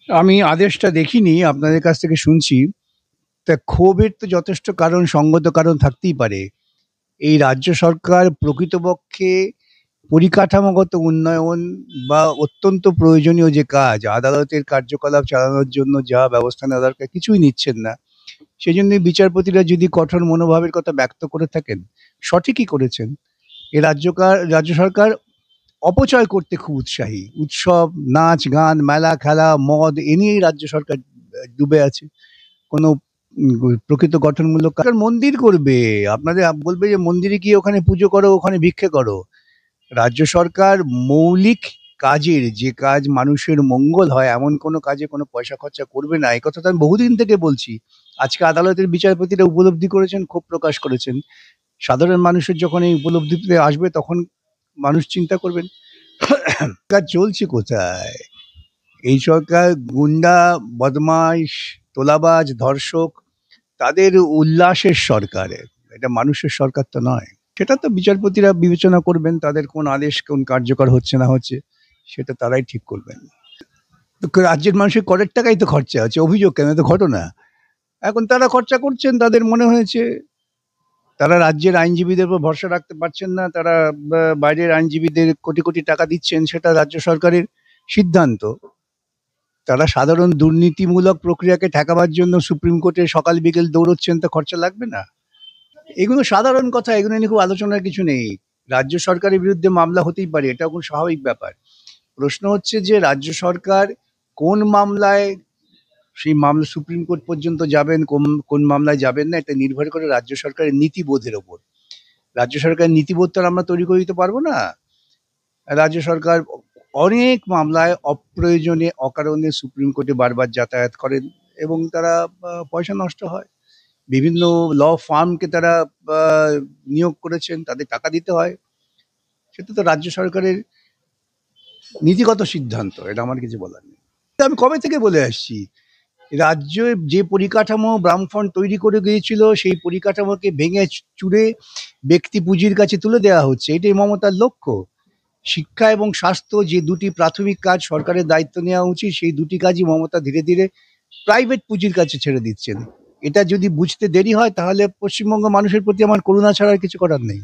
আমি আদেশটা দেখিনি, আপনাদের কাছ থেকে শুনছি। তা ক্ষোভের তো যথেষ্ট কারণ, সঙ্গত কারণ থাকতেই পারে। এই রাজ্য সরকার প্রকৃতপক্ষে পরিকাঠামোগত উন্নয়ন বা অত্যন্ত প্রয়োজনীয় যে কাজ, আদালতের কার্যকলাপ চালানোর জন্য যা ব্যবস্থা নেওয়া দরকার কিছুই নিচ্ছেন না। সেজন্যই বিচারপতিরা যদি কঠোর মনোভাবের কথা ব্যক্ত করে থাকেন, সঠিকই করেছেন। এ রাজ্য সরকার অপচয় করতে খুব উৎসাহী। উৎসব, নাচ, গান, মেলা, খেলা, মদ এ নিয়েই রাজ্য সরকার ডুবে আছে। কোনো প্রকৃত গঠনমূলক মন্দির করবে। আপনাদের বলবে যে মন্দিরে গিয়ে ওখানে পুজো করো, ওখানে ভিক্ষে করো। রাজ্য সরকার মৌলিক কাজের, যে কাজ মানুষের মঙ্গল হয় এমন কোনো কাজে কোনো পয়সা খরচা করবে না। এই কথা তো আমি বহুদিন থেকে বলছি। আজকে আদালতের বিচারপতিরা উপলব্ধি করেছেন, ক্ষোভ প্রকাশ করেছেন। সাধারণ মানুষের যখন এই উপলব্ধিতে আসবে তখন মানুষ চিন্তা করবেন কাজ চলছে কোথায়। এই সরকার গুন্ডা, বদমাইশ, তোলাবাজ, ধর্ষক তাদের উল্লাসের সরকার। এটা মানুষের সরকার তো নয়। সেটা তো বিচারপতিরা বিবেচনা করবেন, তাদের কোন আদেশ কোন কার্যকর হচ্ছে না হচ্ছে সেটা তারাই ঠিক করবেন। তো রাজ্যের মানুষের করের টাকাই তো খরচা হচ্ছে, অভিযোগ কেন, তো ঘটনা। এখন তারা খরচা করছেন, তাদের মনে হয়েছে। তারা রাজ্যের আইনজীবীদের উপর ভরসা রাখতে পারছেন না, তারা বাইরের আইনজীবীদের কোটি কোটি টাকা দিচ্ছেন, সেটা রাজ্য সরকারের সিদ্ধান্ত। তারা সাধারণ দুর্নীতিমূলক প্রক্রিয়াকে ঠেকাবার জন্য সুপ্রিম কোর্টে সকাল বিকেল দৌড়চ্ছেন, তো খরচা লাগবে না? এগুলো সাধারণ কথা, এগুলো নিয়ে খুব আলোচনার কিছু নেই। রাজ্য সরকারের বিরুদ্ধে মামলা হতেই পারে, এটা খুব স্বাভাবিক ব্যাপার। প্রশ্ন হচ্ছে যে রাজ্য সরকার কোন মামলায়, সেই মামলা সুপ্রিম কোর্ট পর্যন্ত যাবেন, কোন কোন মামলায় যাবেন না, এটা নির্ভর করে রাজ্য সরকারের নীতিবোধের ওপর। রাজ্য সরকারের নীতিবোধ তো আর আমরা তৈরি করে দিতে পারবো না। রাজ্য সরকার অনেক মামলায় অপ্রয়োজনে অকারণে সুপ্রিম কোর্টে বারবার যাতায়াত করেন এবং তারা পয়সা নষ্ট হয়। বিভিন্ন ল ফার্মকে তারা নিয়োগ করেছেন, তাদের টাকা দিতে হয়। সেটা তো রাজ্য সরকারের নীতিগত সিদ্ধান্ত, এটা আমার কিছু বলার নেই। আমি কবে থেকে বলে আসছি, রাজ্যে যে পরিকাঠামো বামফ্রন্ট তৈরি করে গিয়েছিল সেই পরিকাঠামোকে ভেঙে চুরে ব্যক্তি পুঁজির কাছে তুলে দেওয়া হচ্ছে, এটাই মমতার লক্ষ্য। শিক্ষা এবং স্বাস্থ্য, যে দুটি প্রাথমিক কাজ সরকারের দায়িত্ব নেওয়া উচিত, সেই দুটি কাজই মমতা ধীরে ধীরে প্রাইভেট পুঁজির কাছে ছেড়ে দিচ্ছেন। এটা যদি বুঝতে দেরি হয় তাহলে পশ্চিমবঙ্গ মানুষের প্রতি আমার করুণা ছাড়া আর কিছু করার নেই।